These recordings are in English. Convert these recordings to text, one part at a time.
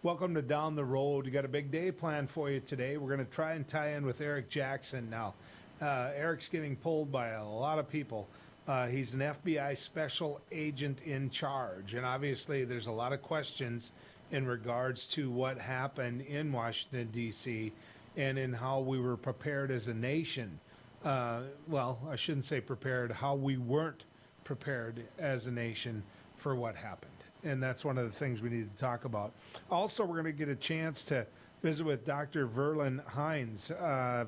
Welcome to Down the Road. We got a big day planned for you today. We're going to try and tie in with Eric Jackson now. Eric's getting pulled by a lot of people. He's an FBI special agent in charge, and obviously there's a lot of questions in regards to what happened in Washington, D.C., and in how we were prepared as a nation. Well, I shouldn't say prepared, how we weren't prepared as a nation for what happened. And that's one of the things we need to talk about. Also, we're going to get a chance to visit with Dr. Verlin Hines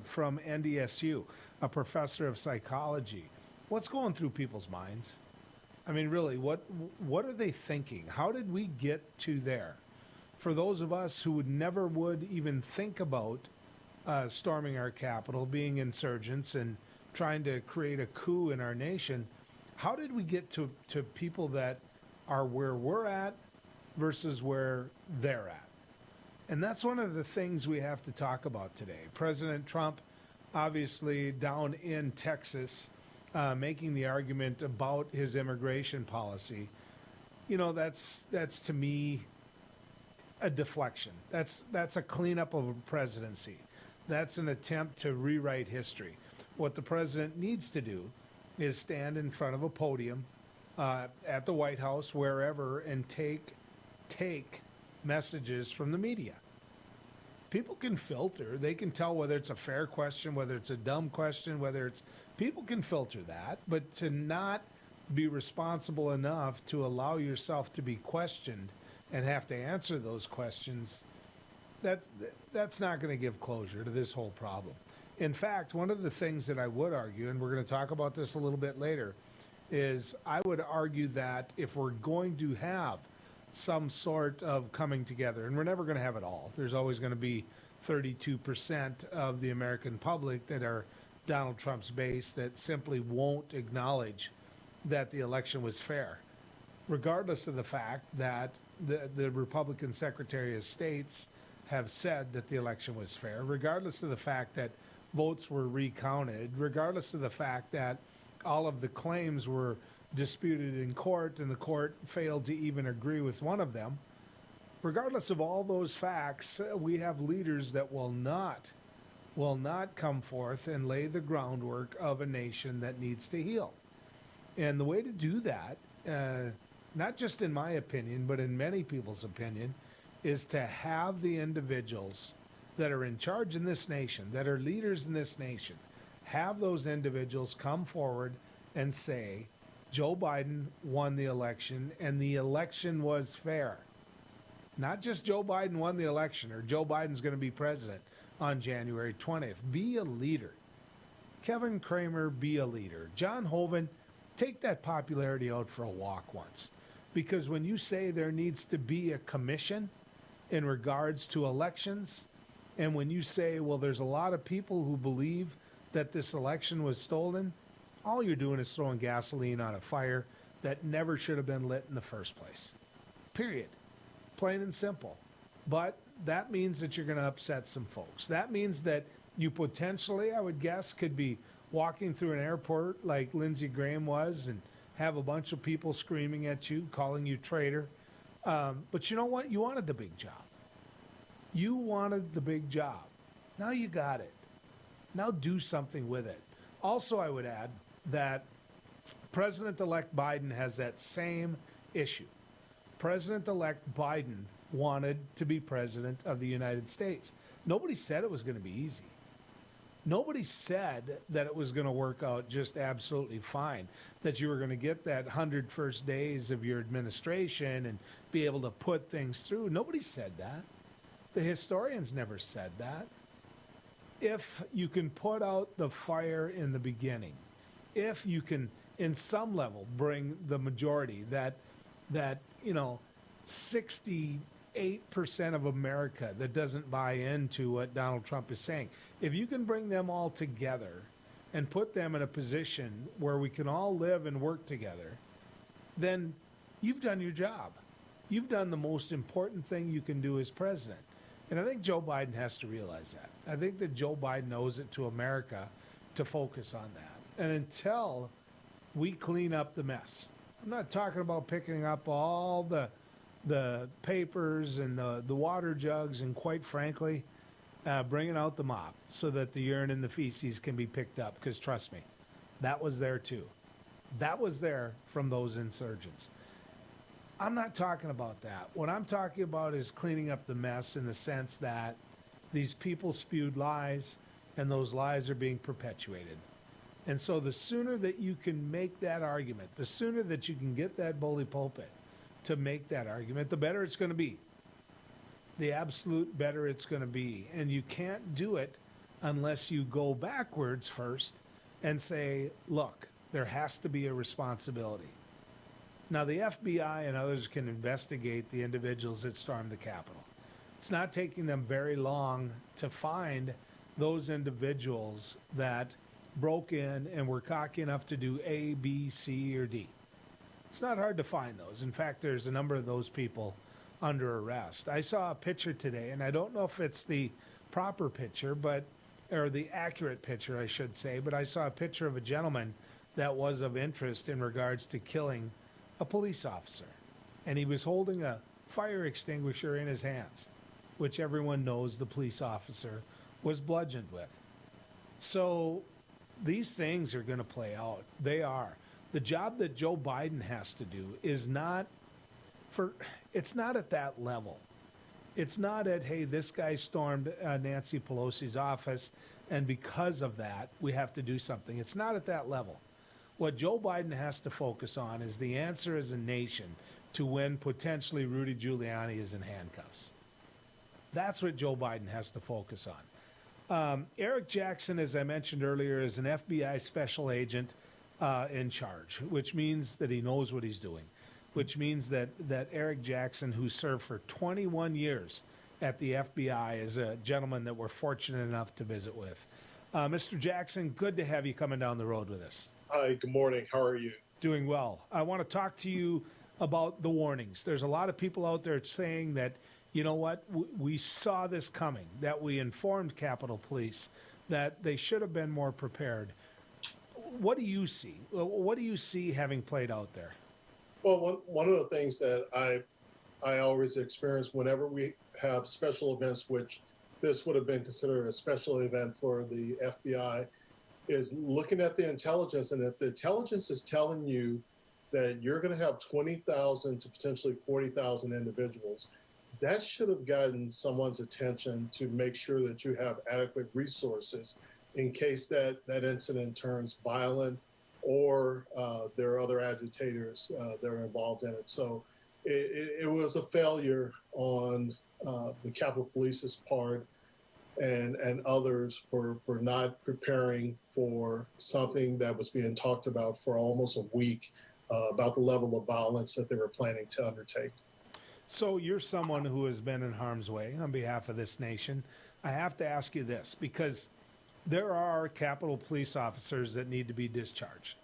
from NDSU, a professor of psychology. What's going through people's minds? I mean, really, what are they thinking? How did we get to there? For those of us who would even think about storming our capital, being insurgents, and trying to create a coup in our nation, how did we get to people that are where we're at versus where they're at? And that's one of the things we have to talk about today. President Trump, obviously down in Texas, making the argument about his immigration policy. You know, that's to me a deflection. That's a cleanup of a presidency. That's an attempt to rewrite history. What the president needs to do is stand in front of a podium at the White House, wherever, and take messages from the media. People can filter. They can tell whether it's a fair question, whether it's a dumb question, people can filter that, but to not be responsible enough to allow yourself to be questioned and have to answer those questions, that's not going to give closure to this whole problem. In fact, one of the things that I would argue, and we're going to talk about this a little bit later, is I would argue that if we're going to have some sort of coming together, and we're never going to have it all. There's always going to be 32% of the American public that are Donald Trump's base that simply won't acknowledge that the election was fair, regardless of the fact that the Republican Secretary of States have said that the election was fair, regardless of the fact that votes were recounted, regardless of the fact that all of the claims were disputed in court and the court failed to even agree with one of them. Regardless of all those facts, we have leaders that will not come forth and lay the groundwork of a nation that needs to heal. And the way to do that, not just in my opinion, but in many people's opinion, is to have the individuals that are in charge in this nation, that are leaders in this nation, have those individuals come forward and say, Joe Biden won the election and the election was fair. Not just Joe Biden won the election or Joe Biden's going to be president on January 20th. Be a leader. Kevin Cramer, be a leader. John Hoeven, take that popularity out for a walk once. Because when you say there needs to be a commission in regards to elections, and when you say, well, there's a lot of people who believe that this election was stolen, all you're doing is throwing gasoline on a fire that never should have been lit in the first place. Period. Plain and simple. But that means that you're going to upset some folks. That means that you potentially, I would guess, could be walking through an airport like Lindsey Graham was and have a bunch of people screaming at you, calling you traitor. But you know what? You wanted the big job. You wanted the big job. Now you got it. Now do something with it. Also, I would add that President-elect Biden has that same issue. President-elect Biden wanted to be president of the United States. Nobody said it was going to be easy. Nobody said that it was going to work out just absolutely fine, that you were going to get that 100 first days of your administration and be able to put things through. Nobody said that. The historians never said that. If you can put out the fire in the beginning, if you can, in some level, bring the majority, that 68% of America that doesn't buy into what Donald Trump is saying, if you can bring them all together and put them in a position where we can all live and work together, then you've done your job. You've done the most important thing you can do as president. And I think Joe Biden has to realize that. I think that Joe Biden owes it to America to focus on that. And until we clean up the mess, I'm not talking about picking up all the the papers and the water jugs, and quite frankly, bringing out the mop so that the urine and the feces can be picked up. Because trust me, that was there too. That was there from those insurgents. I'm not talking about that. What I'm talking about is cleaning up the mess in the sense that these people spewed lies, and those lies are being perpetuated. And so the sooner that you can make that argument, the sooner that you can get that bully pulpit to make that argument, the better it's going to be. The absolute better it's going to be. And you can't do it unless you go backwards first and say, look, there has to be a responsibility. Now, the FBI and others can investigate the individuals that stormed the Capitol. It's not taking them very long to find those individuals that broke in and were cocky enough to do A, B, C, or D. It's not hard to find those. In fact, there's a number of those people under arrest. I saw a picture today, and I don't know if it's the proper picture, or the accurate picture, I should say, but I saw a picture of a gentleman that was of interest in regards to killing a police officer. And he was holding a fire extinguisher in his hands, which everyone knows the police officer was bludgeoned with. So these things are going to play out. They are. The job that Joe Biden has to do is it's not at that level. It's not at, hey, this guy stormed Nancy Pelosi's office, and because of that, we have to do something. It's not at that level. What Joe Biden has to focus on is the answer as a nation to when potentially Rudy Giuliani is in handcuffs. That's what Joe Biden has to focus on. Eric Jackson, as I mentioned earlier, is an FBI special agent in charge, which means that he knows what he's doing, which means that Eric Jackson, who served for 21 years at the FBI, is a gentleman that we're fortunate enough to visit with. Mr. Jackson, good to have you coming down the road with us. Hi, good morning. How are you? Doing well. I want to talk to you about the warnings. There's a lot of people out there saying that, you know what, we saw this coming, that we informed Capitol Police that they should have been more prepared. What do you see? What do you see having played out there? Well, one of the things that I always experience whenever we have special events, which this would have been considered a special event for the FBI, is looking at the intelligence. And if the intelligence is telling you that you're going to have 20,000 to potentially 40,000 individuals, that should have gotten someone's attention to make sure that you have adequate resources in case that incident turns violent or there are other agitators that are involved in it. So it was a failure on the Capitol Police's part and others for not preparing for something that was being talked about for almost a week about the level of violence that they were planning to undertake. So you're someone who has been in harm's way on behalf of this nation. I have to ask you this, because there are Capitol Police officers that need to be discharged.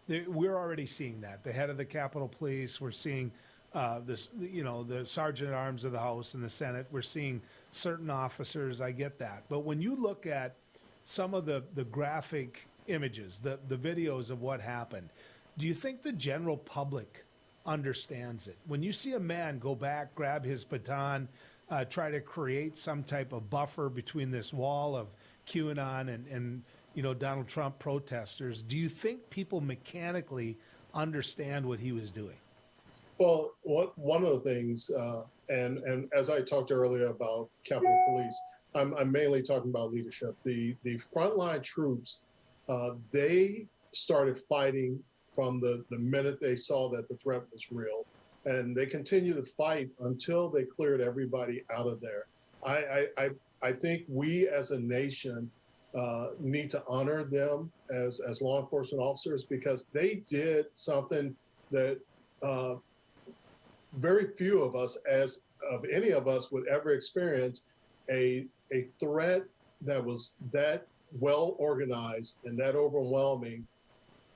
We're already seeing that. The head of the Capitol Police, we're seeing the Sergeant at Arms of the House and the Senate. We're seeing certain officers. I get that. But when you look at some of the graphic images, the videos of what happened, do you think the general public understands it? When you see a man go back, grab his baton, try to create some type of buffer between this wall of QAnon and Donald Trump protesters, do you think people mechanically understand what he was doing? Well, one of the things, and as I talked earlier about Capitol Police, I'm mainly talking about leadership. The frontline troops, they started fighting from the minute they saw that the threat was real. And they continued to fight until they cleared everybody out of there. I think we as a nation need to honor them as law enforcement officers, because they did something that very few of us, of any of us, would ever experience, a threat that was that well organized and that overwhelming,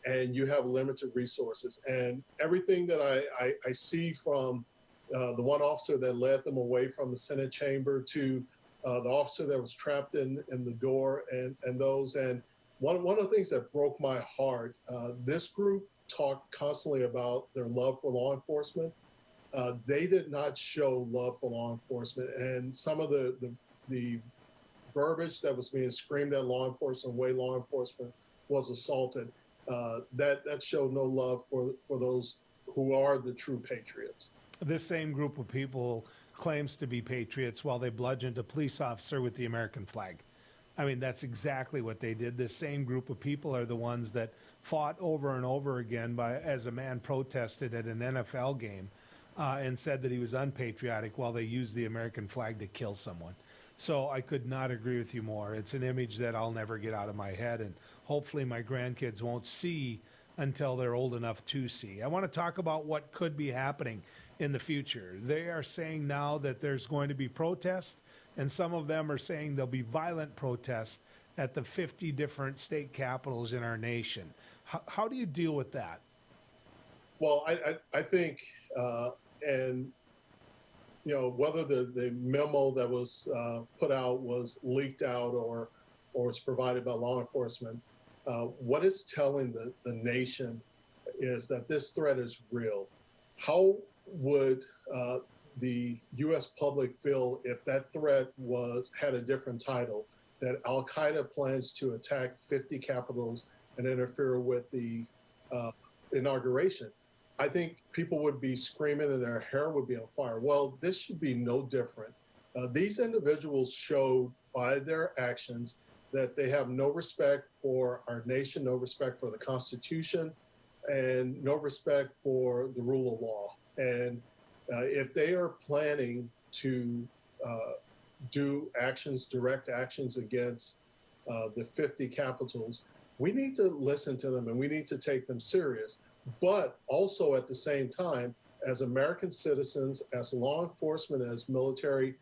and you have limited resources. And everything that I see from the one officer that led them away from the Senate chamber to the officer that was trapped in the door and those. And one of the things that broke my heart, this group talked constantly about their love for law enforcement. they did not show love for law enforcement, and some of the verbiage that was being screamed at law enforcement, the way law enforcement was assaulted, that showed no love for those who are the true patriots. This same group of people claims to be patriots while they bludgeoned a police officer with the American flag. I mean, that's exactly what they did. This same group of people are the ones that fought over and over again as a man protested at an NFL game and said that he was unpatriotic while they used the American flag to kill someone. So I could not agree with you more. It's an image that I'll never get out of my head, and hopefully my grandkids won't see until they're old enough to see. I want to talk about what could be happening in the future. They are saying now that there's going to be protests, and some of them are saying there'll be violent protests at the 50 different state capitals in our nation. How do you deal with that? Well, I think, and you know, whether the memo that was put out was leaked out or was provided by law enforcement, what it's telling the nation is that this threat is real. How would the U.S. public feel if that threat had a different title, that Al-Qaeda plans to attack 50 capitals and interfere with the inauguration? I think people would be screaming and their hair would be on fire. Well, this should be no different. These individuals showed by their actions that they have no respect for our nation, no respect for the Constitution, and no respect for the rule of law. And if they are planning to do direct actions against the 50 capitals, we need to listen to them and we need to take them serious. But also at the same time, as American citizens, as law enforcement, as military,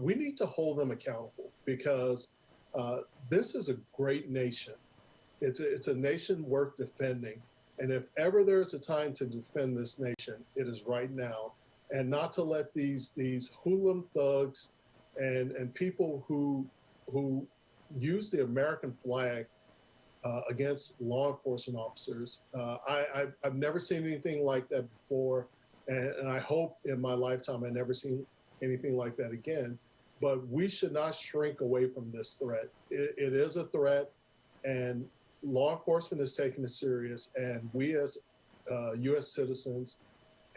we need to hold them accountable, because this is a great nation. It's a nation worth defending. And if ever there's a time to defend this nation, it is right now. And not to let these hoodlum thugs and people who use the American flag against law enforcement officers. I've never seen anything like that before, and I hope in my lifetime I never seen anything like that again. But we should not shrink away from this threat. It is a threat, and law enforcement is taking it serious, and we as U.S. citizens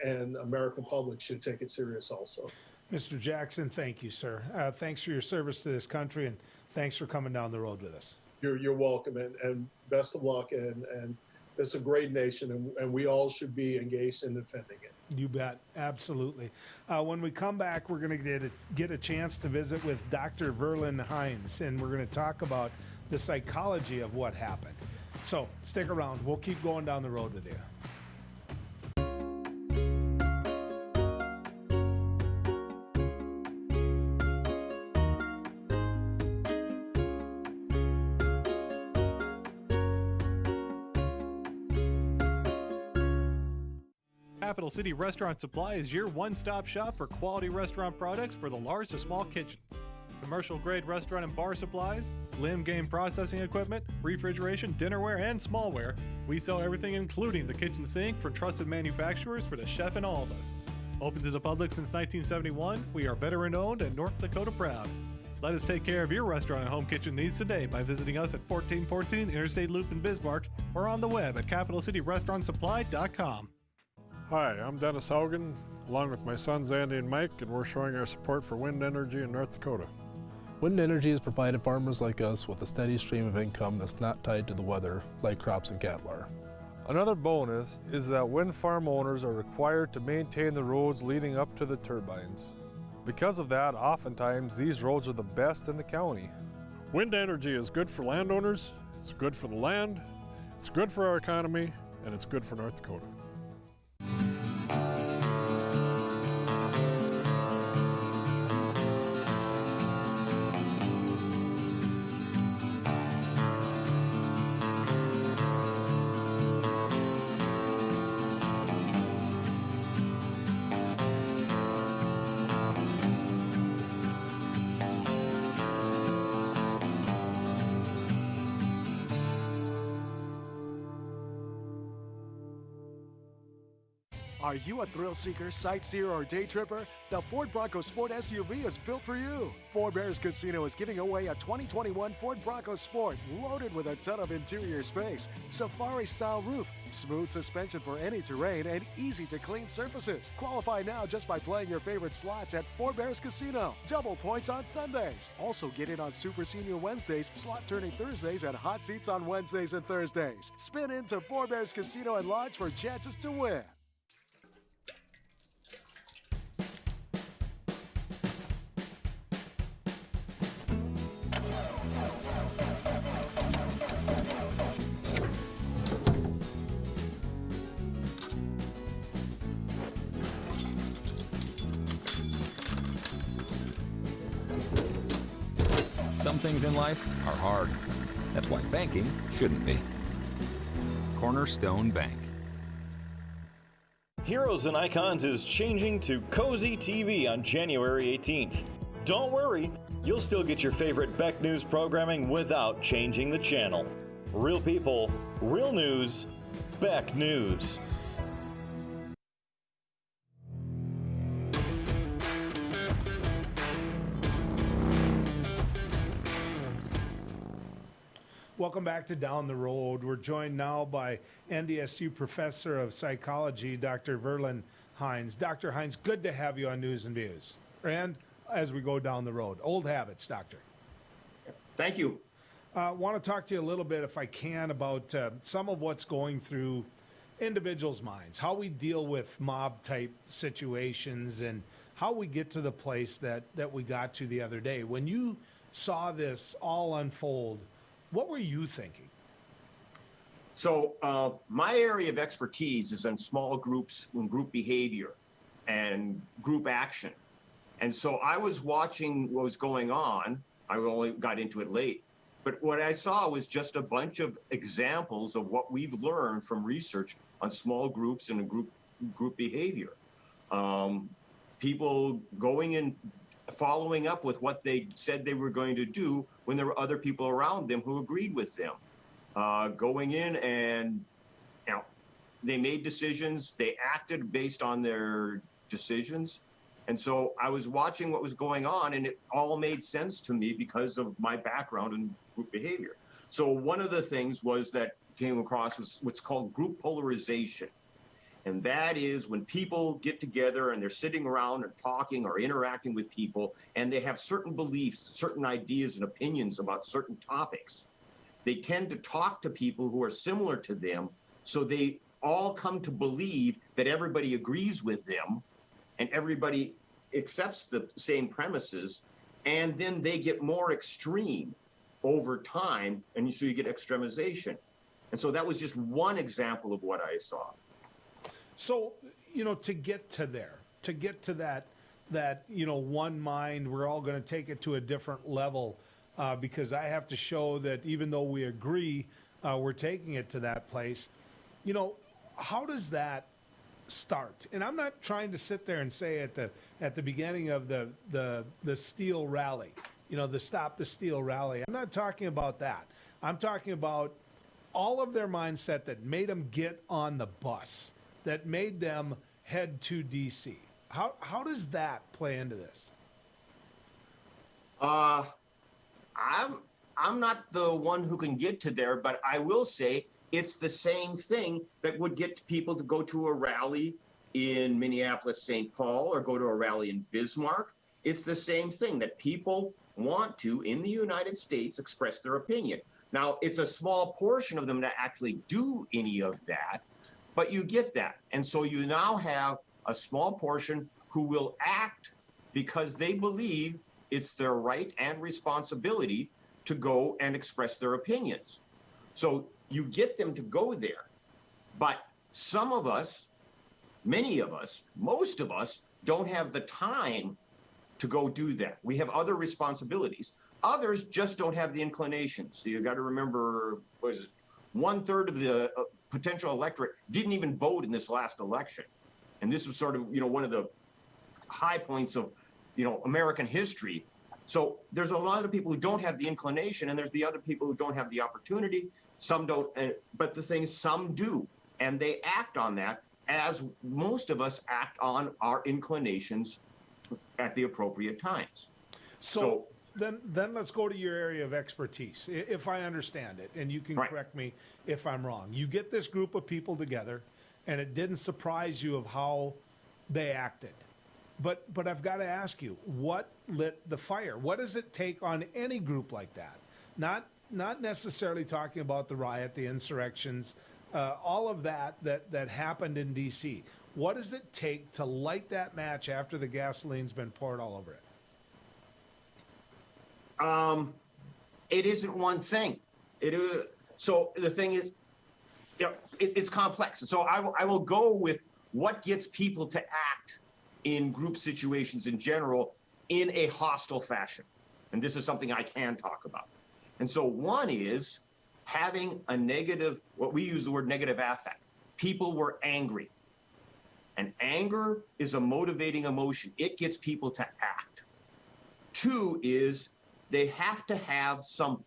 and American public should take it serious also. Mr. Jackson, thank you, sir. Thanks for your service to this country, and thanks for coming down the road with us. You're welcome, and best of luck. And it's a great nation, and we all should be engaged in defending it. You bet. Absolutely. When we come back, we're going to get a chance to visit with Dr. Verlin Hines, and we're going to talk about the psychology of what happened. So stick around. We'll keep going down the road with you. Capital City Restaurant Supply is your one-stop shop for quality restaurant products for the large to small kitchens. Commercial-grade restaurant and bar supplies, limb game processing equipment, refrigeration, dinnerware, and smallware. We sell everything including the kitchen sink from trusted manufacturers for the chef and all of us. Open to the public since 1971, we are veteran-owned and North Dakota proud. Let us take care of your restaurant and home kitchen needs today by visiting us at 1414 Interstate Loop in Bismarck or on the web at capitalcityrestaurantsupply.com. Hi, I'm Dennis Haugen, along with my sons Andy and Mike, and we're showing our support for wind energy in North Dakota. Wind energy has provided farmers like us with a steady stream of income that's not tied to the weather like crops and cattle are. Another bonus is that wind farm owners are required to maintain the roads leading up to the turbines. Because of that, oftentimes these roads are the best in the county. Wind energy is good for landowners, it's good for the land, it's good for our economy, and it's good for North Dakota. Are you a thrill seeker, sightseer, or day tripper? The Ford Bronco Sport SUV is built for you. Four Bears Casino is giving away a 2021 Ford Bronco Sport loaded with a ton of interior space, safari-style roof, smooth suspension for any terrain, and easy-to-clean surfaces. Qualify now just by playing your favorite slots at Four Bears Casino. Double points on Sundays. Also get in on Super Senior Wednesdays, slot turning Thursdays, and hot seats on Wednesdays and Thursdays. Spin into Four Bears Casino and Lodge for chances to win. Some things in life are hard. That's why banking shouldn't be. Cornerstone Bank. Heroes and Icons is changing to Cozy TV on January 18th. Don't worry, you'll still get your favorite Beck News programming without changing the channel. Real people, real news, Beck News. Welcome back to Down the Road. We're joined now by NDSU Professor of Psychology, Dr. Verlin Hines. Dr. Hines, good to have you on News and Views. And as we go down the road, old habits, Doctor. Thank you. I want to talk to you a little bit, if I can, about some of what's going through individuals' minds, how we deal with mob-type situations, and how we get to the place that we got to the other day. When you saw this all unfold, what were you thinking? So my area of expertise is in small groups and group behavior and group action. And so I was watching what was going on. I only got into it late. But what I saw was just a bunch of examples of what we've learned from research on small groups and group behavior. People going and following up with what they said they were going to do when there were other people around them who agreed with them. Going in and, you know, they made decisions, they acted based on their decisions. And so I was watching what was going on, and it all made sense to me because of my background in group behavior. So one of the things was that came across was what's called group polarization. And that is when people get together and they're sitting around and talking or interacting with people, and they have certain beliefs, certain ideas and opinions about certain topics. They tend to talk to people who are similar to them, so they all come to believe that everybody agrees with them and everybody accepts the same premises, and then they get more extreme over time, and so you get extremization. And so that was just one example of what I saw. So, you know, to get to there, to get to that, you know, one mind, we're all going to take it to a different level, because I have to show that even though we agree, we're taking it to that place. You know, how does that start? And I'm not trying to sit there and say at the beginning of the Steele rally, you know, the Stop the Steele rally. I'm not talking about that. I'm talking about all of their mindset that made them get on the bus, that made them head to D.C. How does that play into this? I'm not the one who can get to there, but I will say it's the same thing that would get people to go to a rally in Minneapolis, St. Paul, or go to a rally in Bismarck. It's the same thing that people want to, in the United States, express their opinion. Now, it's a small portion of them that actually do any of that, but you get that. And so you now have a small portion who will act because they believe it's their right and responsibility to go and express their opinions. So you get them to go there. But some of us, many of us, most of us don't have the time to go do that. We have other responsibilities. Others just don't have the inclination. So you got to remember, was 1/3 of the potential electorate didn't even vote in this last election. And this was sort of, you know, one of the high points of, you know, American history. So there's a lot of people who don't have the inclination, and there's the other people who don't have the opportunity. Some don't, but the thing is, some do, and they act on that. as most of us act on our inclinations at the appropriate times. So then let's go to your area of expertise, if I understand it, and you can correct me if I'm wrong. You get this group of people together, and it didn't surprise you of how they acted. But I've got to ask you, what lit the fire? What does it take on any group like that? Not necessarily talking about the riot, the insurrections, all of that happened in D.C. What does it take to light that match after the gasoline's been poured all over it? It isn't one thing. So the thing is, it's complex. So I will go with what gets people to act in group situations in general in a hostile fashion. And this is something I can talk about. And so one is having a negative, what we use the word negative affect. People were angry. And anger is a motivating emotion. It gets people to act. Two is they have to have some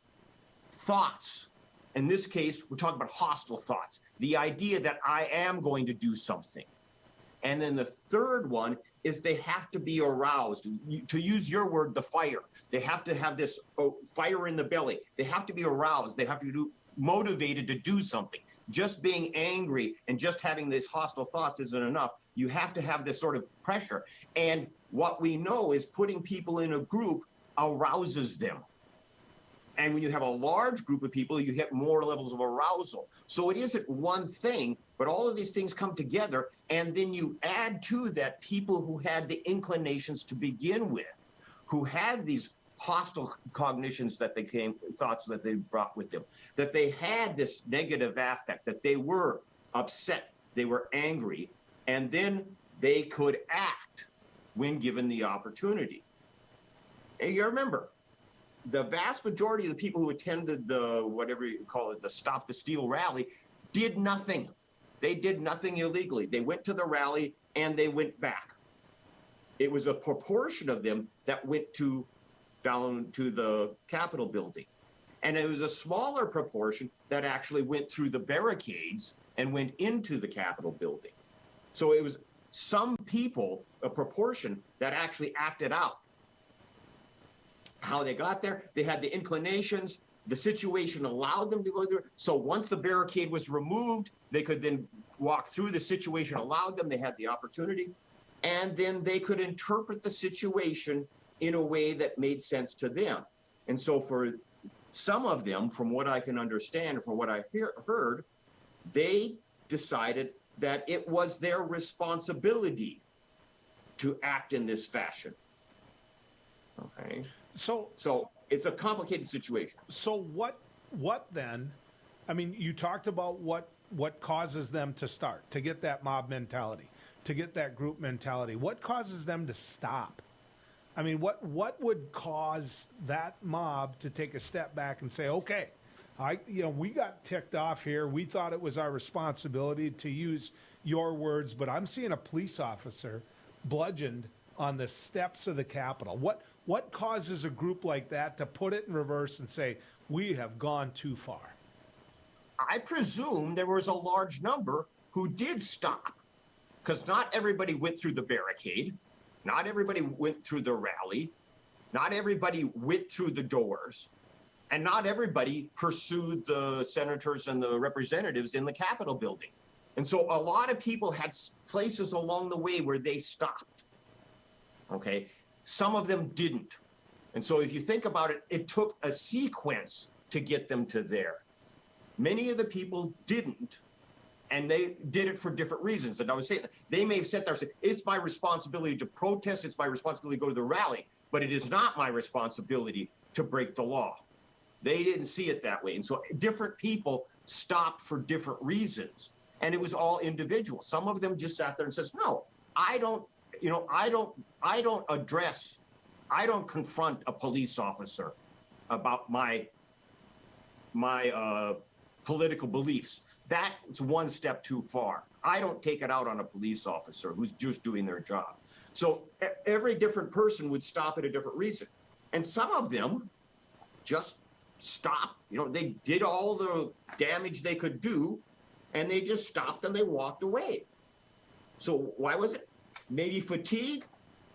thoughts. In this case, we're talking about hostile thoughts. The idea that I am going to do something. And then the third one is they have to be aroused. To use your word, the fire. They have to have this fire in the belly. They have to be aroused. They have to be motivated to do something. Just being angry and just having these hostile thoughts isn't enough. You have to have this sort of pressure. And what we know is putting people in a group arouses them. And when you have a large group of people, you get more levels of arousal. So it isn't one thing, but all of these things come together. And then you add to that people who had the inclinations to begin with, who had these hostile cognitions that they thoughts that they brought with them, that they had this negative affect, that they were upset, they were angry, and then they could act when given the opportunity. And you remember, the vast majority of the people who attended the, whatever you call it, the Stop the Steal rally, did nothing. They did nothing illegally. They went to the rally and they went back. It was a proportion of them that went down to the Capitol building. And it was a smaller proportion that actually went through the barricades and went into the Capitol building. So it was some people, a proportion, that actually acted out. How they got there, they had the inclinations, the situation allowed them to go there. So once the barricade was removed, they could then walk through. The situation allowed them, they had the opportunity, and then they could interpret the situation in a way that made sense to them. And so for some of them, from what I can understand, from what I heard, they decided that it was their responsibility to act in this fashion. Okay. So it's a complicated situation. So what then? I mean, you talked about what causes them to start, to get that mob mentality, to get that group mentality. What causes them to stop? I mean, what would cause that mob to take a step back and say, okay, we got ticked off here. We thought it was our responsibility, to use your words, but I'm seeing a police officer bludgeoned on the steps of the Capitol. What causes a group like that to put it in reverse and say, we have gone too far? I presume there was a large number who did stop, because not everybody went through the barricade. Not everybody went through the rally. Not everybody went through the doors. And not everybody pursued the senators and the representatives in the Capitol building. And so a lot of people had places along the way where they stopped. Okay? Some of them didn't. And so if you think about it, it took a sequence to get them to there. Many of the people didn't, and they did it for different reasons. And I was saying, they may have sat there and said, it's my responsibility to protest, it's my responsibility to go to the rally, but it is not my responsibility to break the law. They didn't see it that way. And so different people stopped for different reasons. And it was all individual. Some of them just sat there and says, no, I don't confront a police officer about my political beliefs. That's one step too far. I don't take it out on a police officer who's just doing their job. So every different person would stop at a different reason. And some of them just stopped. They did all the damage they could do, and they just stopped and they walked away. So why was it? Maybe fatigue.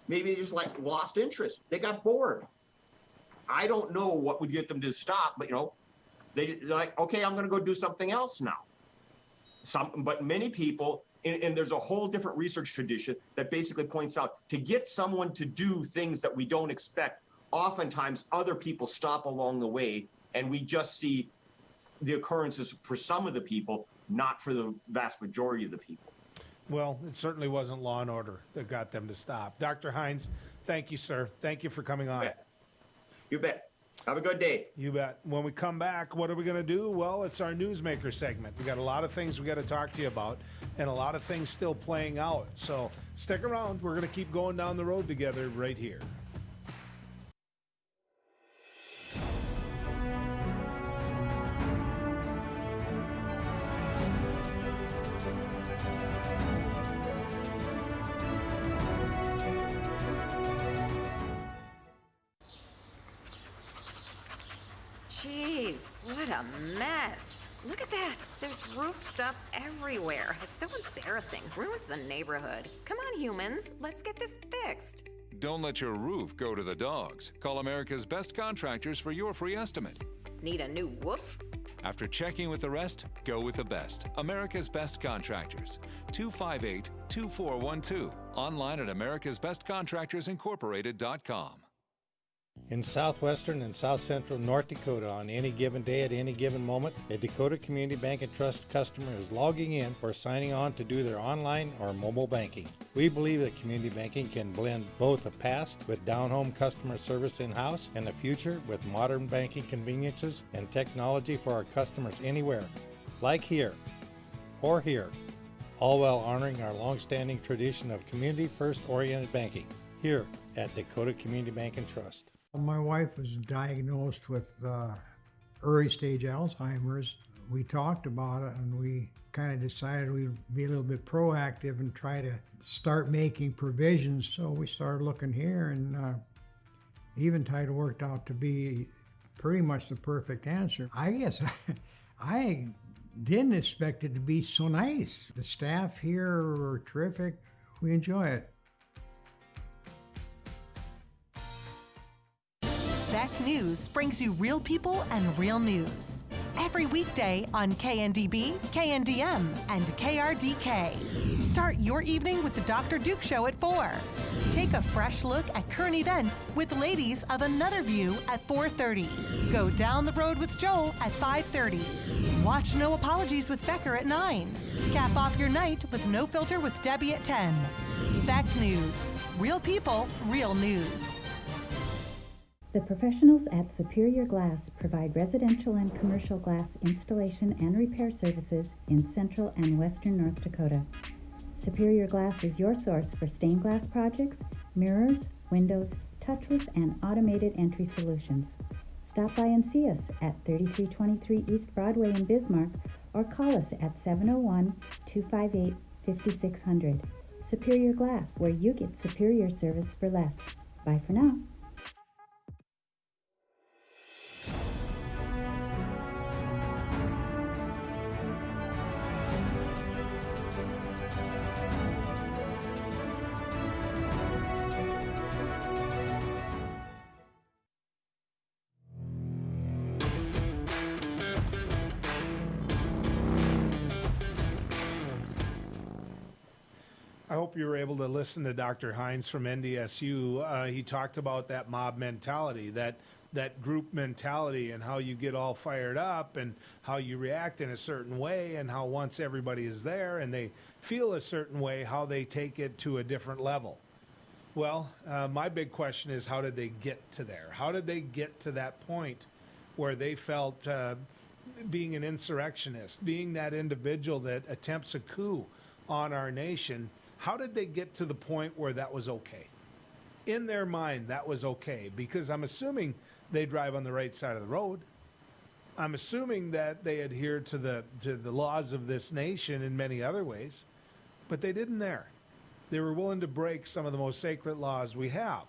Maybe they just like lost interest. They got bored. I don't know what would get them to stop, but they're like, okay, I'm going to go do something else now. But many people, and there's a whole different research tradition that basically points out to get someone to do things that we don't expect, oftentimes other people stop along the way, and we just see the occurrences for some of the people, not for the vast majority of the people. Well, it certainly wasn't Law and Order that got them to stop. Dr. Hines, thank you, sir. Thank you for coming on. You bet. Have a good day. You bet. When we come back, what are we going to do? Well, it's our Newsmaker segment. We got a lot of things we got to talk to you about and a lot of things still playing out. So stick around. We're going to keep going down the road together right here. Jeez, what a mess. Look at that. There's roof stuff everywhere. It's so embarrassing. Ruins the neighborhood. Come on, humans. Let's get this fixed. Don't let your roof go to the dogs. Call America's Best Contractors for your free estimate. Need a new woof? After checking with the rest, go with the best. America's Best Contractors. 258-2412. Online at americasbestcontractorsincorporated.com. In southwestern and south central North Dakota, on any given day at any given moment, a Dakota Community Bank and Trust customer is logging in or signing on to do their online or mobile banking. We believe that community banking can blend both the past with down-home customer service in-house and the future with modern banking conveniences and technology for our customers anywhere, like here or here, all while honoring our long-standing tradition of community-first oriented banking here at Dakota Community Bank and Trust. My wife was diagnosed with early stage Alzheimer's. We talked about it and we kind of decided we'd be a little bit proactive and try to start making provisions. So we started looking here, and Eventide worked out to be pretty much the perfect answer. I guess I didn't expect it to be so nice. The staff here were terrific. We enjoy it. Beck News brings you real people and real news. Every weekday on KNDB, KNDM, and KRDK. Start your evening with the Dr. Duke Show at 4. Take a fresh look at current events with Ladies of Another View at 4:30. Go down the road with Joel at 5:30. Watch No Apologies with Becker at 9. Cap off your night with No Filter with Debbie at 10. Beck News. Real people, real news. The professionals at Superior Glass provide residential and commercial glass installation and repair services in central and western North Dakota. Superior Glass is your source for stained glass projects, mirrors, windows, touchless and automated entry solutions. Stop by and see us at 3323 East Broadway in Bismarck or call us at 701-258-5600. Superior Glass, where you get superior service for less. Bye for now. I hope you were able to listen to Dr. Hines from NDSU. He talked about that mob mentality, that group mentality, and how you get all fired up and how you react in a certain way, and how once everybody is there and they feel a certain way, how they take it to a different level. Well, my big question is, how did they get to there? How did they get to that point where they felt being an insurrectionist, being that individual that attempts a coup on our nation? How did they get to the point where that was okay? In their mind, that was okay, because I'm assuming they drive on the right side of the road. I'm assuming that they adhere to the laws of this nation in many other ways, but they didn't there. They were willing to break some of the most sacred laws we have.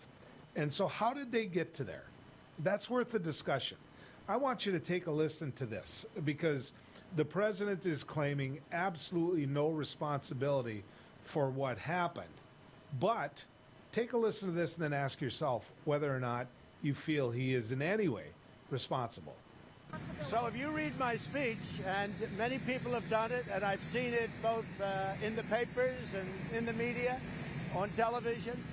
And so how did they get to there? That's worth the discussion. I want you to take a listen to this, because the president is claiming absolutely no responsibility for what happened. But take a listen to this and then ask yourself whether or not you feel he is in any way responsible. So if you read my speech, and many people have done it, and I've seen it both in the papers and in the media, on television,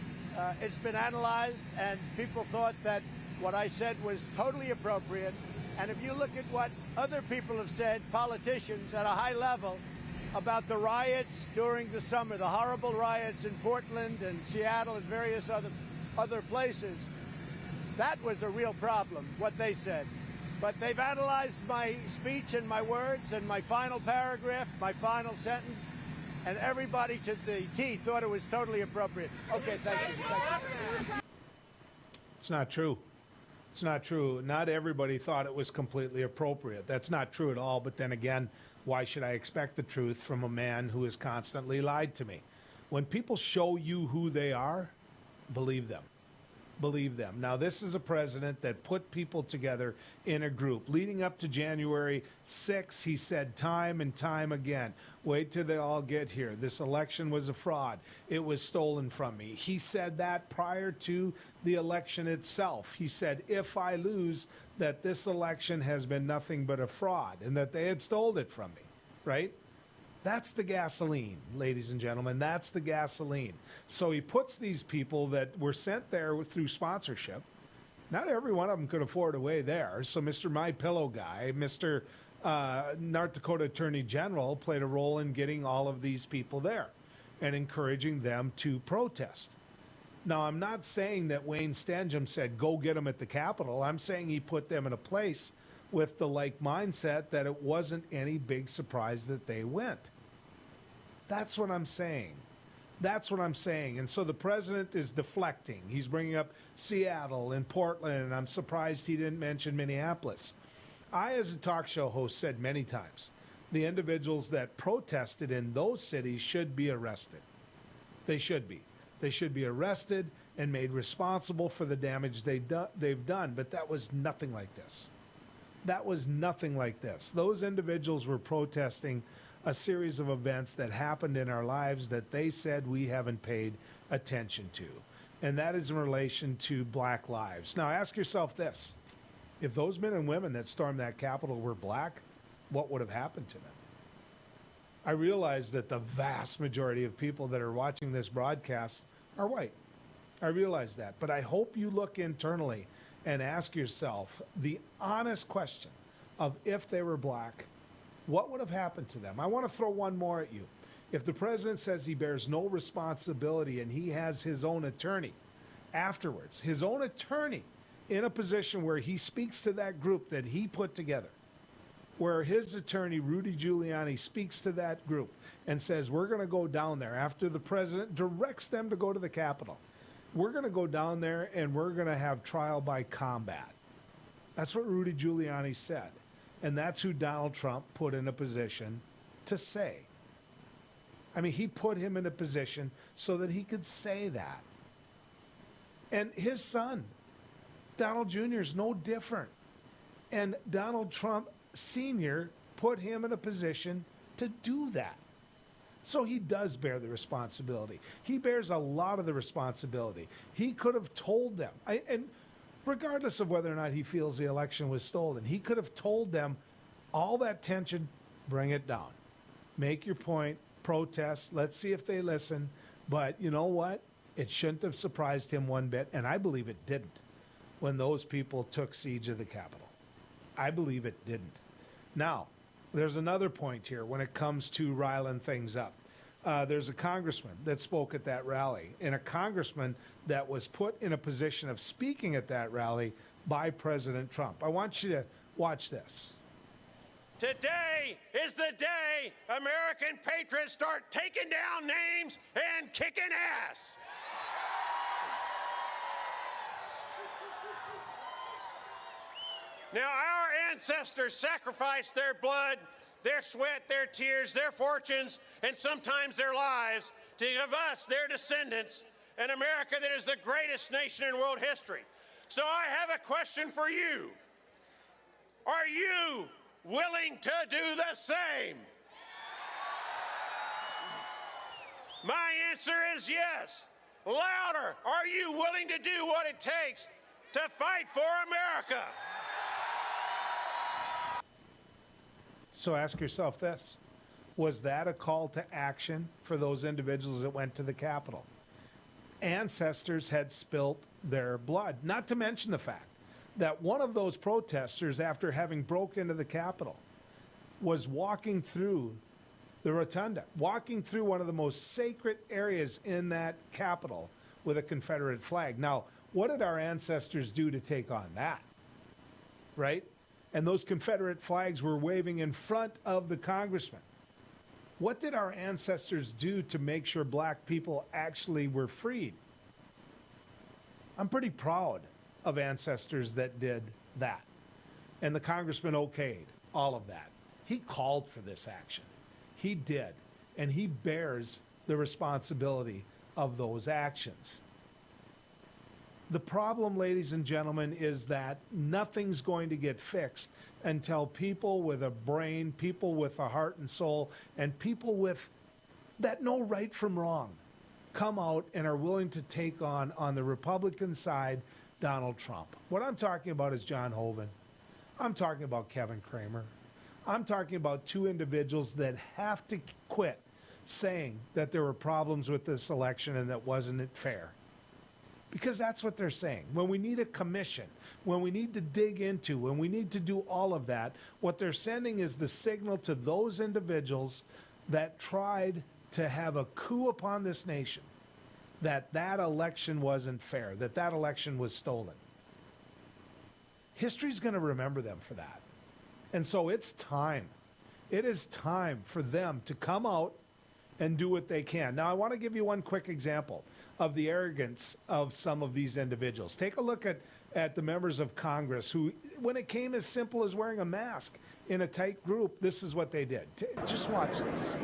it's been analyzed, and people thought that what I said was totally appropriate. And if you look at what other people have said, politicians at a high level, about the riots during the summer, the horrible riots in Portland and Seattle and various other places, that was a real problem, what they said. But they've analyzed my speech and my words and my final paragraph, my final sentence, and everybody to the T thought it was totally appropriate. Okay, thank you. Thank you. It's not true. It's not true. Not everybody thought it was completely appropriate. That's not true at all. But then again, why should I expect the truth from a man who has constantly lied to me? When people show you who they are, believe them. Believe them. Now, this is a president that put people together in a group. Leading up to January 6th, he said time and time again, wait till they all get here. This election was a fraud. It was stolen from me. He said that prior to the election itself. He said, if I lose, that this election has been nothing but a fraud and that they had stolen it from me, right? That's the gasoline, ladies and gentlemen. That's the gasoline. So he puts these people that were sent there through sponsorship. Not every one of them could afford a way there. So Mr. My Pillow guy, Mr. North Dakota Attorney General played a role in getting all of these people there and encouraging them to protest. Now, I'm not saying that Wayne Stengham said, go get them at the Capitol. I'm saying he put them in a place with the like mindset that it wasn't any big surprise that they went. That's what I'm saying. That's what I'm saying. And so the president is deflecting. He's bringing up Seattle and Portland, and I'm surprised he didn't mention Minneapolis. I, as a talk show host, said many times, the individuals that protested in those cities should be arrested. They should be. They should be arrested and made responsible for the damage they've done. But that was nothing like this. That was nothing like this. Those individuals were protesting a series of events that happened in our lives that they said we haven't paid attention to. And that is in relation to black lives. Now, ask yourself this. If those men and women that stormed that Capitol were black, what would have happened to them? I realize that the vast majority of people that are watching this broadcast are white. I realize that. But I hope you look internally and ask yourself the honest question of if they were black, what would have happened to them? I want to throw one more at you. If the president says he bears no responsibility and he has his own attorney afterwards, his own attorney in a position where he speaks to that group that he put together, where his attorney, Rudy Giuliani, speaks to that group and says, we're going to go down there after the president directs them to go to the Capitol. We're going to go down there and we're going to have trial by combat. That's what Rudy Giuliani said. And that's who Donald Trump put in a position to say. I mean, he put him in a position so that he could say that. And his son, Donald Jr., is no different. And Donald Trump Sr. put him in a position to do that. So he does bear the responsibility. He bears a lot of the responsibility. He could have told them, and regardless of whether or not he feels the election was stolen, he could have told them all that tension, bring it down. Make your point, protest, let's see if they listen. But you know what? It shouldn't have surprised him one bit, and I believe it didn't, when those people took siege of the Capitol. I believe it didn't. Now, there's another point here when it comes to riling things up. There's a congressman that spoke at that rally, and a congressman that was put in a position of speaking at that rally by President Trump. I want you to watch this. Today is the day American patriots start taking down names and kicking ass. Now, our ancestors sacrificed their blood, their sweat, their tears, their fortunes, and sometimes their lives to give us, their descendants, an America that is the greatest nation in world history. So I have a question for you. Are you willing to do the same? My answer is yes. Louder. Are you willing to do what it takes to fight for America? So ask yourself this. Was that a call to action for those individuals that went to the Capitol? Ancestors had spilt their blood, not to mention the fact that one of those protesters, after having broke into the Capitol, was walking through the rotunda, walking through one of the most sacred areas in that Capitol with a Confederate flag. Now, what did our ancestors do to take on that? Right? And those Confederate flags were waving in front of the congressman. What did our ancestors do to make sure black people actually were freed? I'm pretty proud of ancestors that did that. And the congressman okayed all of that. He called for this action. He did. And he bears the responsibility of those actions. The problem, ladies and gentlemen, is that nothing's going to get fixed until people with a brain, people with a heart and soul, and people with that know right from wrong come out and are willing to take on the Republican side, Donald Trump. What I'm talking about is John Hoeven. I'm talking about Kevin Cramer. I'm talking about two individuals that have to quit saying that there were problems with this election and that wasn't it fair. Because that's what they're saying. When we need a commission, when we need to dig into, when we need to do all of that, what they're sending is the signal to those individuals that tried to have a coup upon this nation, that that election wasn't fair, that that election was stolen. History's going to remember them for that. And so it's time. It is time for them to come out and do what they can. Now, I want to give you one quick example of the arrogance of some of these individuals. Take a look at the members of Congress who, when it came as simple as wearing a mask in a tight group, this is what they did. Just watch this.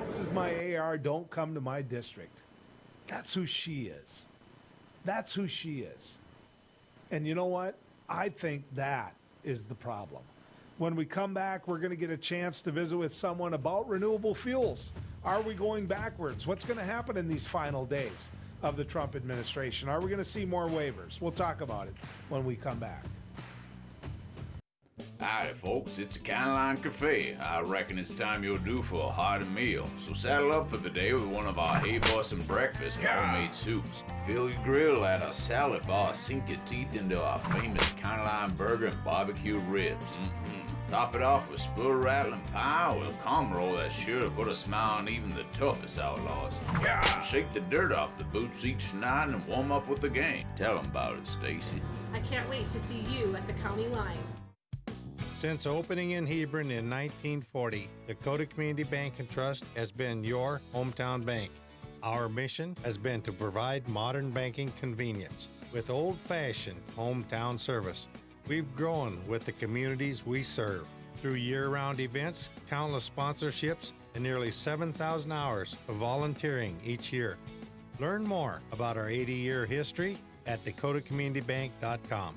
This is my AR, don't come to my district. That's who she is. That's who she is. And you know what? I think that is the problem. When we come back, we're going to get a chance to visit with someone about renewable fuels. Are we going backwards? What's going to happen in these final days of the Trump administration? Are we going to see more waivers? We'll talk about it when we come back. Howdy folks, it's the County Line Cafe. I reckon it's time you're due for a hearty meal. So saddle up for the day with one of our Hey Bossin' breakfast homemade soups. Fill your grill at a salad bar, sink your teeth into our famous County Line burger and barbecue ribs. Top it off with spur rattling pie with a calm roll that's sure to put a smile on even the toughest outlaws. Shake the dirt off the boots each night and warm up with the game. Tell them about it, Stacy. I can't wait to see you at the County Line. Since opening in Hebron in 1940, Dakota Community Bank and Trust has been your hometown bank. Our mission has been to provide modern banking convenience with old-fashioned hometown service. We've grown with the communities we serve through year-round events, countless sponsorships, and nearly 7,000 hours of volunteering each year. Learn more about our 80-year history at dakotacommunitybank.com.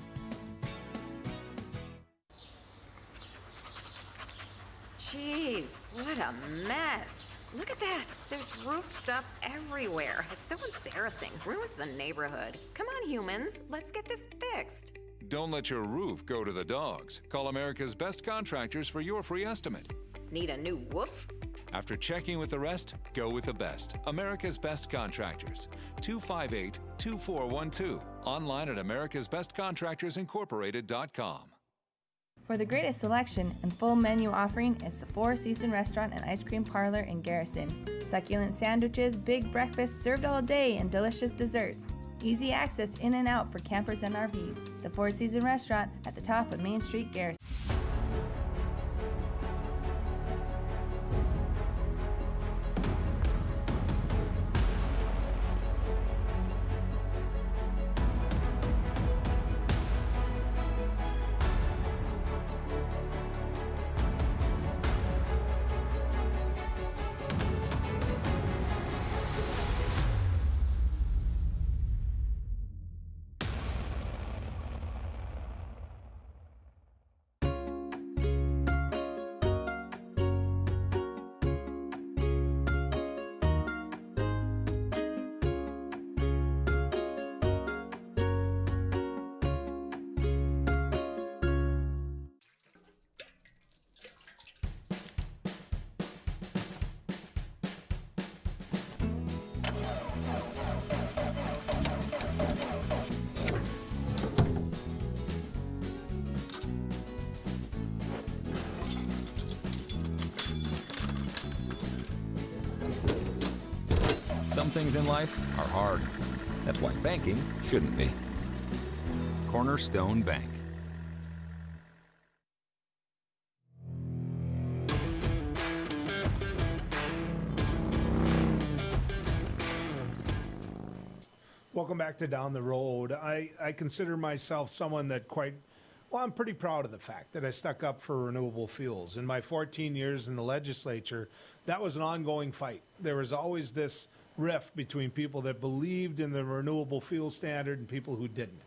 Jeez, what a mess. Look at that. There's roof stuff everywhere. It's so embarrassing. Ruins the neighborhood. Come on, humans. Let's get this fixed. Don't let your roof go to the dogs. Call America's Best Contractors for your free estimate. Need a new woof? After checking with the rest, go with the best. America's Best Contractors. 258-2412. Online at americasbestcontractorsincorporated.com. For the greatest selection and full menu offering is the Four Seasons Restaurant and Ice Cream Parlor in Garrison. Succulent sandwiches, big breakfasts served all day, and delicious desserts. Easy access in and out for campers and RVs. The Four Seasons Restaurant at the top of Main Street, Garrison. Seasons Restaurant and Ice Cream Parlor in Garrison. Succulent sandwiches, big breakfasts served all day, and delicious desserts. Easy access in and out for campers and RVs. The Four Seasons Restaurant at the top of Main Street, Garrison. Some things in life are hard. That's why banking shouldn't be. Cornerstone Bank. Welcome back to Down the Road. I consider myself someone that I'm pretty proud of the fact that I stuck up for renewable fuels. In my 14 years in the legislature, that was an ongoing fight. There was always this rift between people that believed in the renewable fuel standard and people who didn't.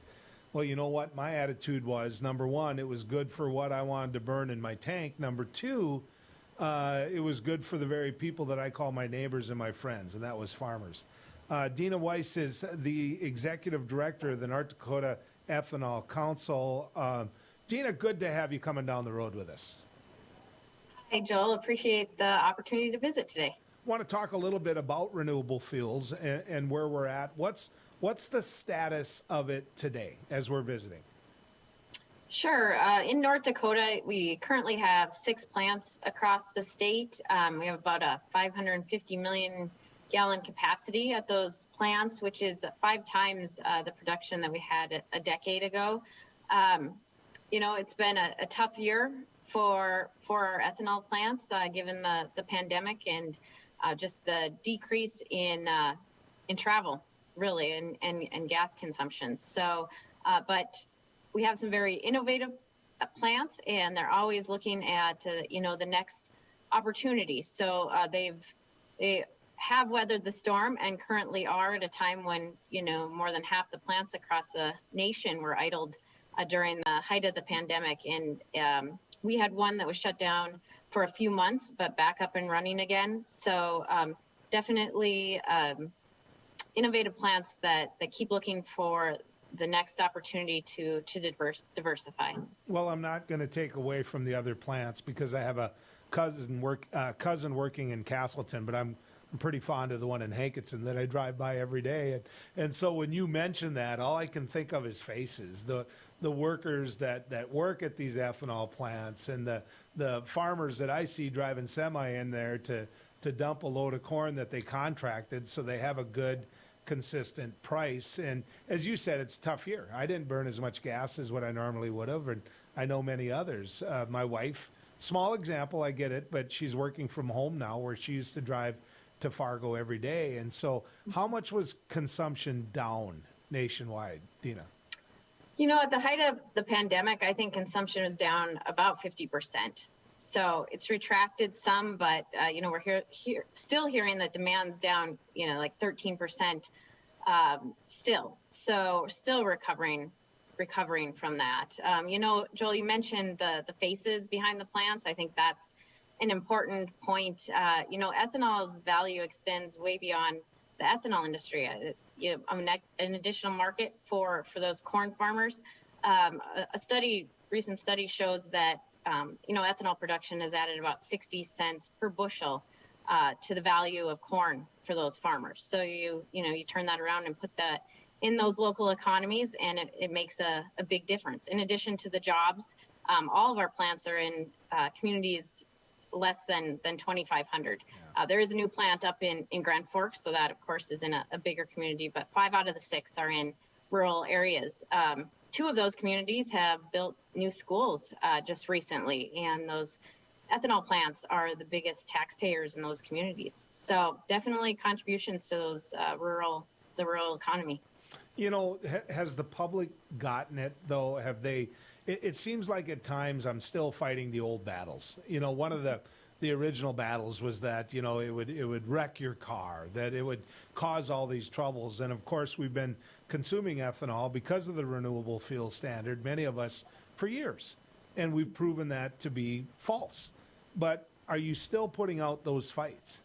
Well, you know what? My attitude was, number one, it was good for what I wanted to burn in my tank. Number two, it was good for the very people that I call my neighbors and my friends, and that was farmers. Dina Weiss is the executive director of the North Dakota Ethanol Council. Dina, good to have you coming down the road with us. Hi, Joel. Appreciate the opportunity to visit today. Want to talk a little bit about renewable fuels and where we're at. What's the status of it today as we're visiting? Sure. In North Dakota, we currently have 6 plants across the state. We have about a 550 million gallon capacity at those plants, which is 5 times the production that we had a decade ago. It's been a tough year for our ethanol plants, given the pandemic and just the decrease in travel, really, and gas consumption. So, but we have some very innovative plants, and they're always looking at the next opportunity. So they have weathered the storm and currently are at a time when more than half the plants across the nation were idled during the height of the pandemic. And we had one that was shut down for a few months, but back up and running again. So definitely innovative plants that keep looking for the next opportunity to diversify. Well, I'm not going to take away from the other plants because I have a cousin working in Castleton, but I'm pretty fond of the one in Hankinson that I drive by every day. And so when you mention that, all I can think of is faces, the workers that work at these ethanol plants and the farmers that I see driving semi in there to dump a load of corn that they contracted so they have a good, consistent price. And as you said, it's a tough year. I didn't burn as much gas as what I normally would have, and I know many others. My wife, small example, I get it, but she's working from home now where she used to drive to Fargo every day. And so how much was consumption down nationwide, Dina? At the height of the pandemic, I think consumption was down about 50%. So it's retracted some, but we're still hearing that demand's down, like 13% still. So still recovering from that. Joel, you mentioned the faces behind the plants. I think that's an important point. Ethanol's value extends way beyond the ethanol industry. An additional market for those corn farmers. A recent study shows that ethanol production has added about 60 cents per bushel to the value of corn for those farmers. So you turn that around and put that in those local economies, and it makes a big difference. In addition to the jobs, all of our plants are in communities less than 2,500. There is a new plant up in Grand Forks, so that of course is in a bigger community, but 5 out of the 6 are in rural areas. 2 of those communities have built new schools just recently, and those ethanol plants are the biggest taxpayers in those communities. So definitely contributions to the rural economy. Has the public gotten it though? Have they? It seems like at times I'm still fighting the old battles. One of the original battles was that, it would wreck your car, that it would cause all these troubles. And of course, we've been consuming ethanol because of the renewable fuel standard, many of us, for years. And we've proven that to be false. But are you still putting out those fights?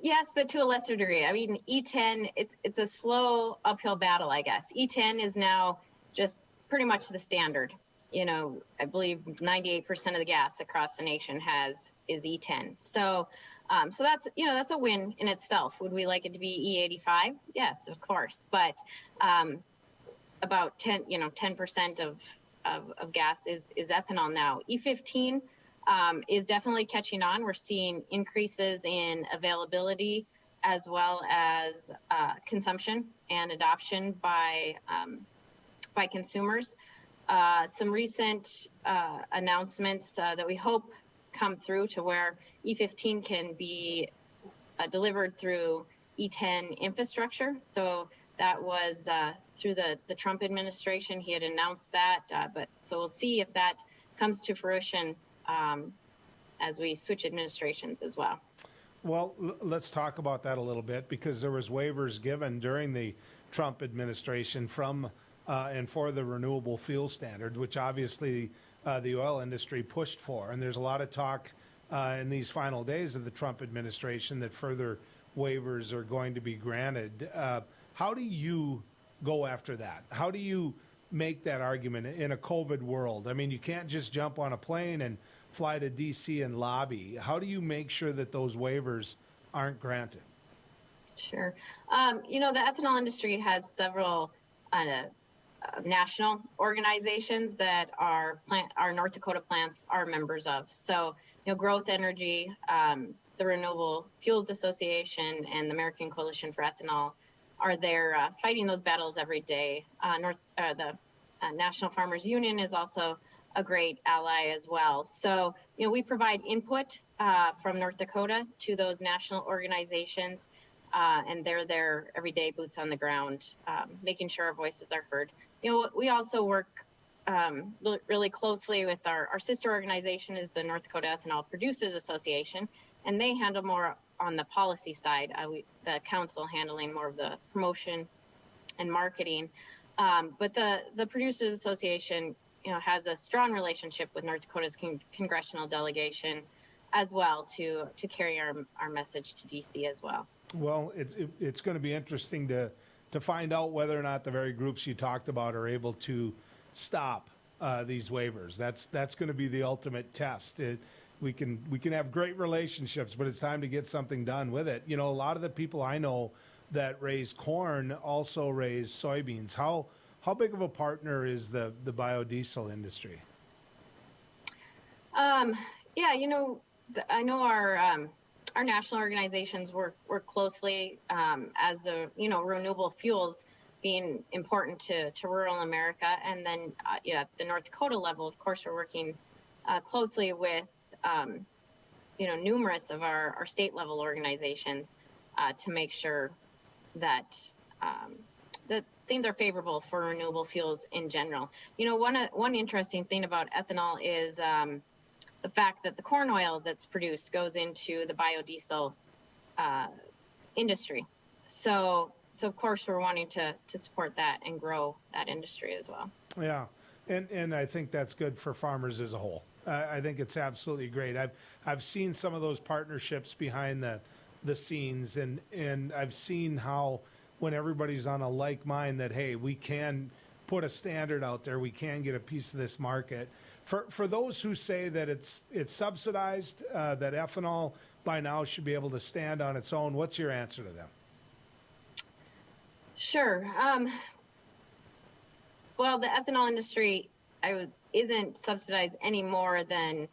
Yes, but to a lesser degree. I mean, E10, it's a slow uphill battle, I guess. E10 is now just pretty much the standard. I believe 98% of the gas across the nation is E10. So that's a win in itself. Would we like it to be E85? Yes, of course. But about 10% of gas is ethanol now. E15 is definitely catching on. We're seeing increases in availability as well as consumption and adoption by consumers. Some recent announcements that we hope come through to where E15 can be delivered through E10 infrastructure. So that was through the Trump administration. He had announced that, but so we'll see if that comes to fruition as we switch administrations as well. Well, let's talk about that a little bit, because there was waivers given during the Trump administration from and for the renewable fuel standard, which obviously the oil industry pushed for. And there's a lot of talk in these final days of the Trump administration that further waivers are going to be granted. How do you go after that? How do you make that argument in a COVID world? I mean, you can't just jump on a plane and fly to DC and lobby. How do you make sure that those waivers aren't granted? Sure. You know, the ethanol industry has several national organizations that our North Dakota plants are members of. So, you know, Growth Energy, the Renewable Fuels Association, and the American Coalition for Ethanol are there fighting those battles every day. The National Farmers Union is also a great ally as well. So, you know, we provide input from North Dakota to those national organizations, and they're there every day, boots on the ground, making sure our voices are heard. You know, we also work really closely with our sister organization is the North Dakota Ethanol Producers Association, and they handle more on the policy side. The council handling more of the promotion and marketing. But the Producers Association, you know, has a strong relationship with North Dakota's congressional delegation as well to carry our message to DC as well. Well, it's going to be interesting to find out whether or not the very groups you talked about are able to stop these waivers. That's going to be the ultimate test. We can have great relationships, but it's time to get something done with it. You know, a lot of the people I know that raise corn also raise soybeans. How big of a partner is the biodiesel industry? Yeah, you know, I know our national organizations work closely as renewable fuels being important to rural America, and then at the North Dakota level, of course, we're working closely with numerous of our state level organizations to make sure that that things are favorable for renewable fuels in general. You know, one interesting thing about ethanol is the fact that the corn oil that's produced goes into the biodiesel industry. So of course we're wanting to support that and grow that industry as well. Yeah, and I think that's good for farmers as a whole. I think it's absolutely great. I've seen some of those partnerships behind the scenes, and I've seen how when everybody's on a like mind that, hey, we can put a standard out there, we can get a piece of this market. For those who say that it's subsidized, that ethanol by now should be able to stand on its own, what's your answer to them? Sure. Well, the ethanol industry isn't subsidized any more than,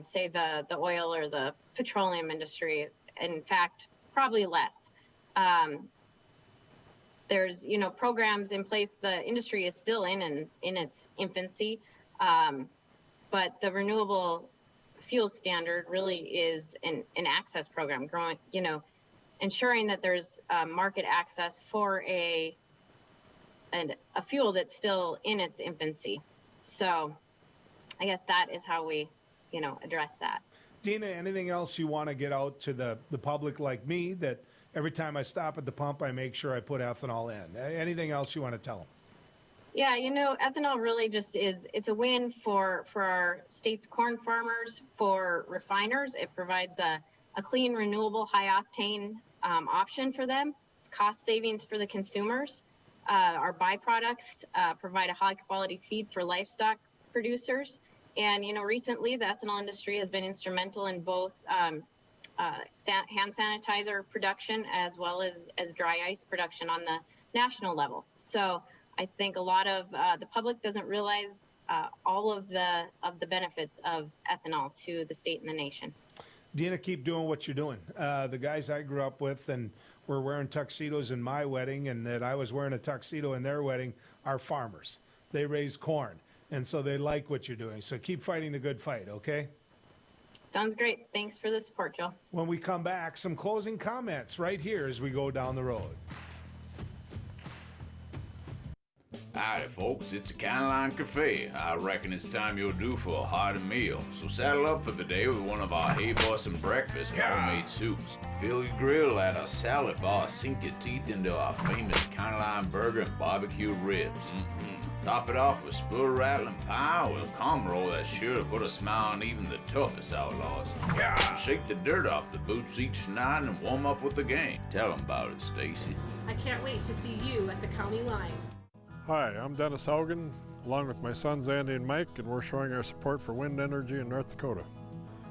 say, the oil or the petroleum industry. In fact, probably less. There's, programs in place. The industry is still in its infancy, but the renewable fuel standard really is an access program, growing, ensuring that there's market access for a fuel that's still in its infancy. So I guess that is how we, address that. Dina, anything else you want to get out to the public like me, that every time I stop at the pump, I make sure I put ethanol in? Anything else you want to tell them? Yeah, ethanol really just it's a win for our state's corn farmers, for refiners. It provides a clean, renewable, high-octane option for them. It's cost savings for the consumers. Our byproducts provide a high-quality feed for livestock producers. And, recently the ethanol industry has been instrumental in both hand sanitizer production as well as dry ice production on the national level. So I think a lot of the public doesn't realize all of the benefits of ethanol to the state and the nation. Dina, keep doing what you're doing. The guys I grew up with and were wearing tuxedos in my wedding, and that I was wearing a tuxedo in their wedding, are farmers. They raise corn, and so they like what you're doing. So keep fighting the good fight, okay? Sounds great. Thanks for the support, Joe. When we come back, some closing comments right here as we go down the road. Howdy, folks. It's a Caneline Cafe. I reckon it's time you're due for a hearty meal. So saddle up for the day with one of our Hey Bossin breakfast homemade soups. Fill your grill at our salad bar. Sink your teeth into our famous Caneline burger and barbecue ribs. Top it off with spur rattling pie with a calm roll that's sure to put a smile on even the toughest outlaws. Shake the dirt off the boots each night and warm up with the gang. Tell them about it, Stacy. I can't wait to see you at the county line. Hi, I'm Dennis Haugen, along with my sons Andy and Mike, and we're showing our support for wind energy in North Dakota.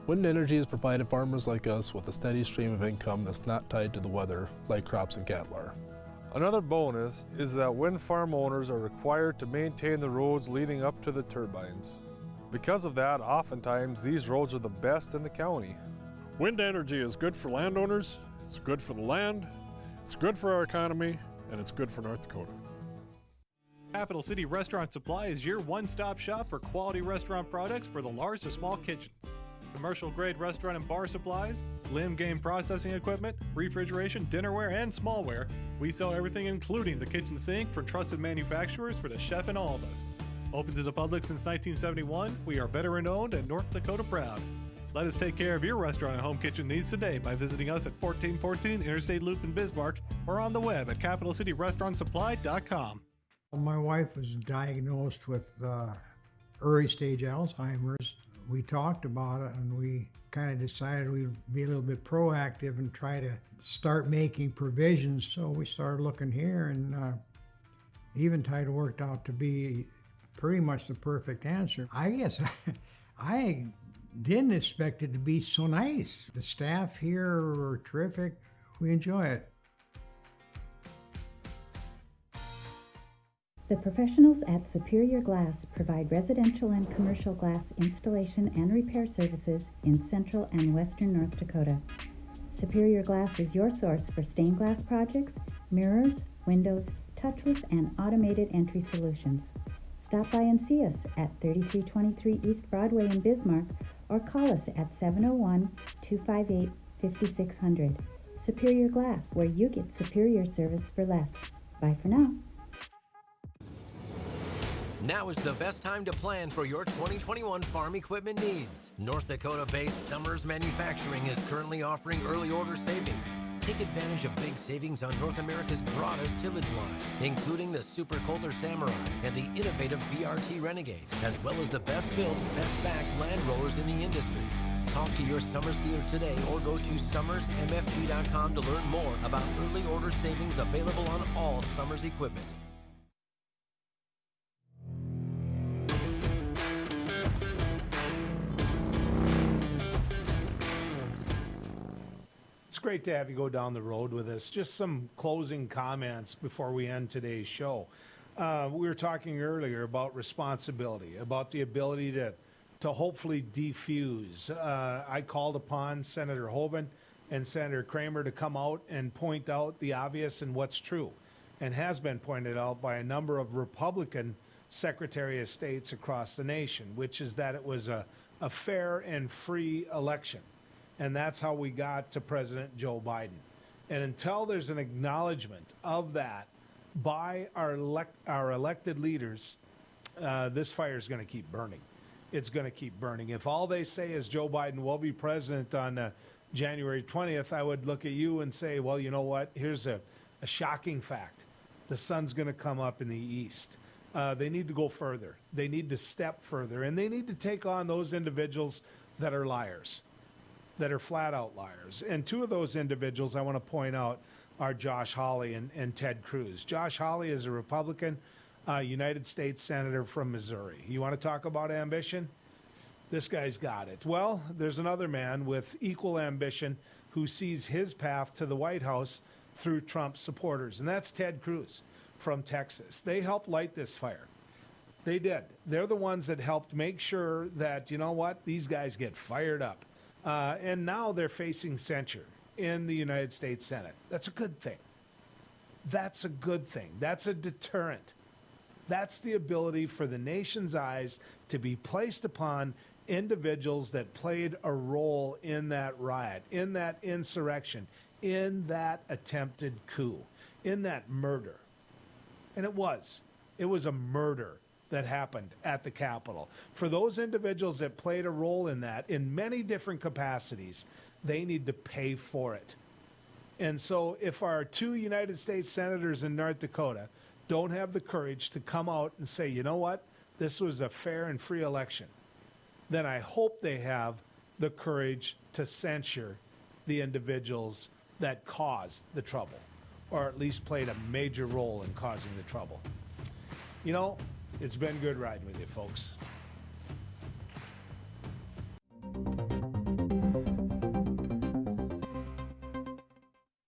Wind energy has provided farmers like us with a steady stream of income that's not tied to the weather like crops and cattle are. Another bonus is that wind farm owners are required to maintain the roads leading up to the turbines. Because of that, oftentimes these roads are the best in the county. Wind energy is good for landowners, it's good for the land, it's good for our economy, and it's good for North Dakota. Capital City Restaurant Supply is your one-stop shop for quality restaurant products for the large to small kitchens. Commercial-grade restaurant and bar supplies, limb game processing equipment, refrigeration, dinnerware, and smallware. We sell everything including the kitchen sink from trusted manufacturers for the chef and all of us. Open to the public since 1971, we are veteran-owned and North Dakota proud. Let us take care of your restaurant and home kitchen needs today by visiting us at 1414 Interstate Loop in Bismarck or on the web at capitalcityrestaurantsupply.com. My wife was diagnosed with early stage Alzheimer's. We talked about it and we kind of decided we'd be a little bit proactive and try to start making provisions. So we started looking here, and Eventide worked out to be pretty much the perfect answer. I guess I didn't expect it to be so nice. The staff here are terrific. We enjoy it. The professionals at Superior Glass provide residential and commercial glass installation and repair services in central and western North Dakota. Superior Glass is your source for stained glass projects, mirrors, windows, touchless and automated entry solutions. Stop by and see us at 3323 East Broadway in Bismarck or call us at 701-258-5600. Superior Glass, where you get superior service for less. Bye for now. Now is the best time to plan for your 2021 farm equipment needs. North Dakota-based Summers Manufacturing is currently offering early order savings. Take advantage of big savings on North America's broadest tillage line, including the Super Kohler Samurai and the innovative VRT Renegade, as well as the best built, best backed land rollers in the industry. Talk to your Summers dealer today or go to summersmfg.com to learn more about early order savings available on all Summers equipment. It's great to have you go down the road with us. Just some closing comments before we end today's show. We were talking earlier about responsibility, about the ability to hopefully defuse. I called upon Senator Hoeven and Senator Kramer to come out and point out the obvious and what's true, and has been pointed out by a number of Republican Secretary of States across the nation, which is that it was a fair and free election. And that's how we got to President Joe Biden. And until there's an acknowledgement of that by our elected leaders, this fire is going to keep burning. It's going to keep burning. If all they say is Joe Biden will be president on January 20th, I would look at you and say, well, you know what? Here's a shocking fact. The sun's going to come up in the east. They need to go further. They need to step further. And they need to take on those individuals that are liars, that are flat out liars. And two of those individuals I want to point out are Josh Hawley and Ted Cruz. Josh Hawley is a Republican United States Senator from Missouri. You want to talk about ambition? This guy's got it. Well, there's another man with equal ambition who sees his path to the White House through Trump supporters, and that's Ted Cruz from Texas. They helped light this fire. They did. They're the ones that helped make sure that, you know what, these guys get fired up. And now they're facing censure in the United States Senate. That's a good thing. That's a good thing. That's a deterrent. That's the ability for the nation's eyes to be placed upon individuals that played a role in that riot, in that insurrection, in that attempted coup, in that murder. And it was a murder that happened at the Capitol. For those individuals that played a role in that, in many different capacities, they need to pay for it. And so if our 2 United States senators in North Dakota don't have the courage to come out and say, you know what, this was a fair and free election, then I hope they have the courage to censure the individuals that caused the trouble, or at least played a major role in causing the trouble. You know, it's been good riding with you, folks.